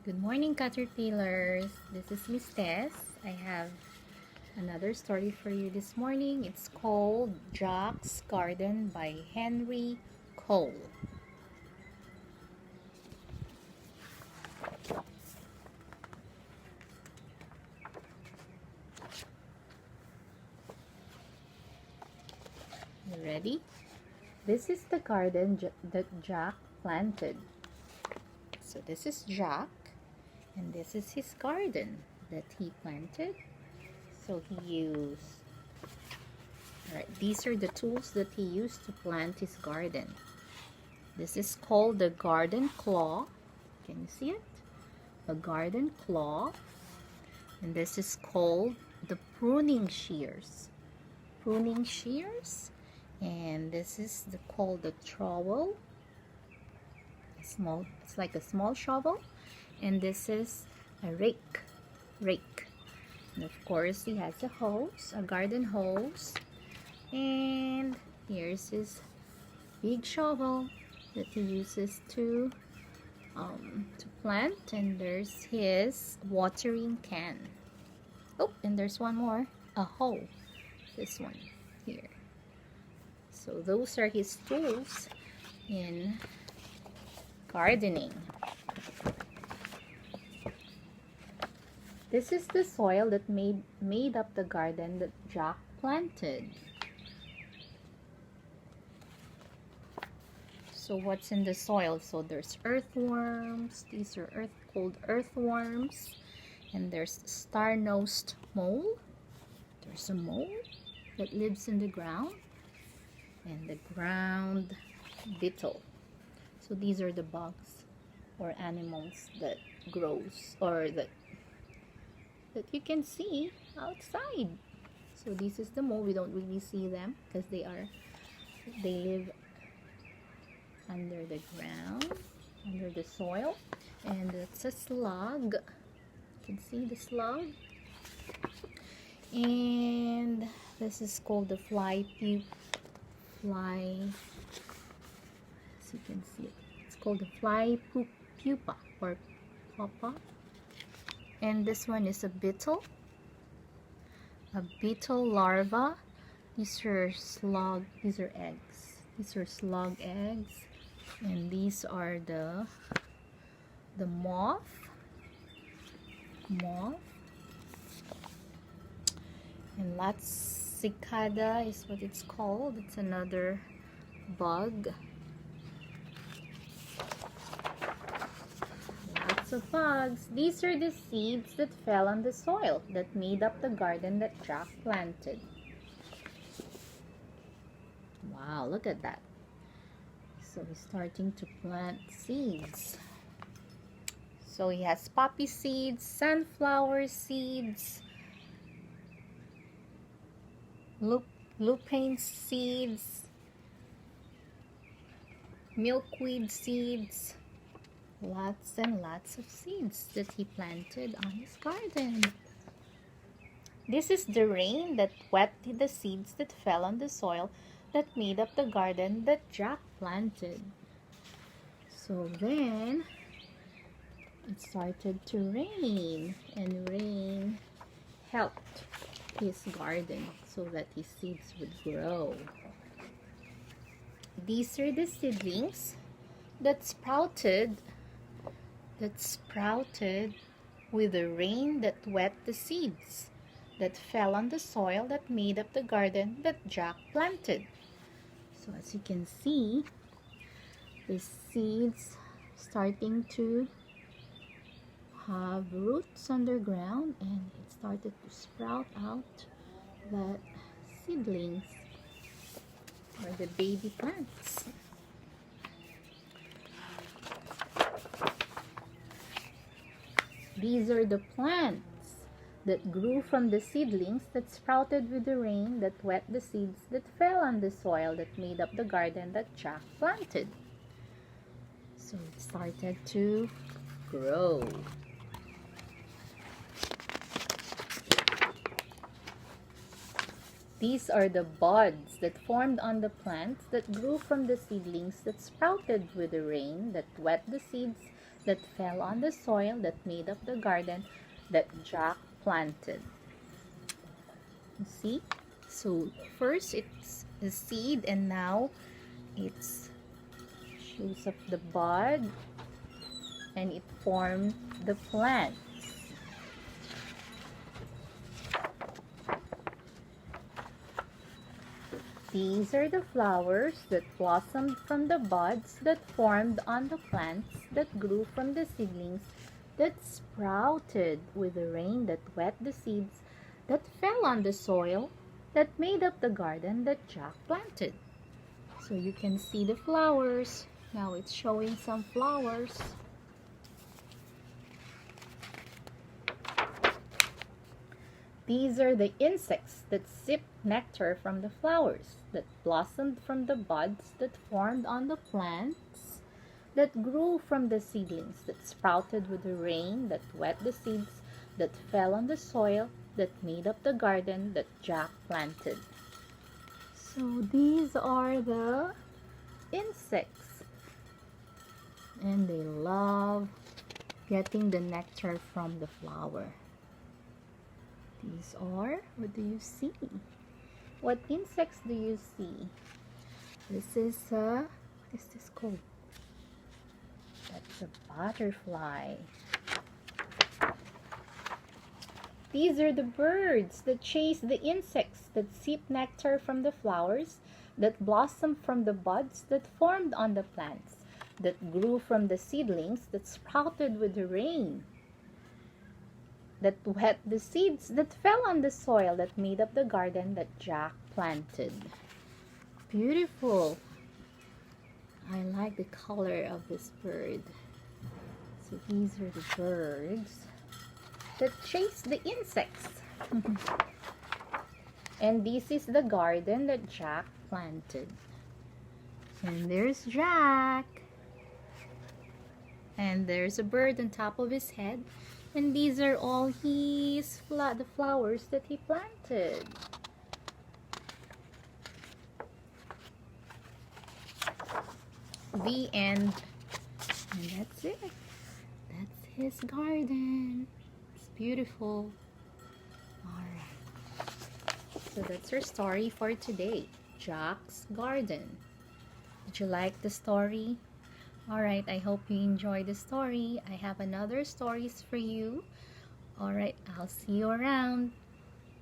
Good morning, caterpillars. This is Miss Tess. I have another story for you this morning. It's called Jack's Garden by Henry Cole. You ready? This is the garden that Jack planted. So this is Jack, and this is his garden that he planted. So these are the tools that he used to plant his garden. This is called the garden claw. Can you see it? A garden claw. And this is called the pruning shears. Pruning shears. And this is called the trowel. It's like a small shovel. And this is a rake. And of course he has a hose, a garden hose. And here's his big shovel that he uses to plant, and there's his watering can. Oh, and there's one more, a hoe. This one here. So those are his tools in gardening. This is the soil that made up the garden that Jack planted. So what's in the soil? So there's earthworms. These are called earthworms. And there's star-nosed mole. There's a mole that lives in the ground. And the ground beetle. So these are the bugs or animals that grows or that you can see outside. So this is the mole. We don't really see them because they live under the ground, under the soil. And it's a slug. You can see the slug. And this is called the fly, as you can see it. It's called the fly pupa or pupa. And this one is a beetle larva. These are eggs. These are slug eggs. And these are the moth. And cicada is what it's called. It's another bug. Lots of bugs. These are the seeds that fell on the soil that made up the garden that Jack planted. Wow, look at that. So he's starting to plant seeds. So he has poppy seeds, sunflower seeds, lupine seeds, milkweed seeds, lots and lots of seeds that he planted on his garden. This is the rain that wet the seeds that fell on the soil that made up the garden that Jack planted. So then it started to rain, and rain helped his garden so that his seeds would grow. These are the seedlings that sprouted with the rain that wet the seeds that fell on the soil that made up the garden that Jack planted. So as you can see, the seeds starting to have roots underground, and it started to sprout out the seedlings or the baby plants. These are the plants that grew from the seedlings that sprouted with the rain that wet the seeds that fell on the soil that made up the garden that Jack planted. So it started to grow. These are the buds that formed on the plants that grew from the seedlings that sprouted with the rain that wet the seeds that fell on the soil that made up the garden that Jack planted. You see? So first it's a seed, and now it's shows up the bud, and it formed the plant. These are the flowers that blossomed from the buds that formed on the plants that grew from the seedlings that sprouted with the rain that wet the seeds that fell on the soil that made up the garden that Jack planted. So you can see the flowers. Now it's showing some flowers. These are the insects that sip nectar from the flowers that blossomed from the buds that formed on the plants that grew from the seedlings that sprouted with the rain that wet the seeds that fell on the soil that made up the garden that Jack planted. So these are the insects, and they love getting the nectar from the flower. These are, what do you see? What insects do you see? This is what is this called? That's a butterfly. These are the birds that chase the insects that sip nectar from the flowers that blossom from the buds that formed on the plants that grew from the seedlings that sprouted with the rain that wet the seeds that fell on the soil that made up the garden that Jack planted. Beautiful. I like the color of this bird. So these are the birds that chase the insects. And this is the garden that Jack planted. And there's Jack. And there's a bird on top of his head. And these are all the flowers that he planted. The end. And that's it. That's his garden. It's beautiful. Alright. So that's our story for today. Jack's garden. Did you like the story? Alright, I hope you enjoyed the story. I have another stories for you. Alright, I'll see you around.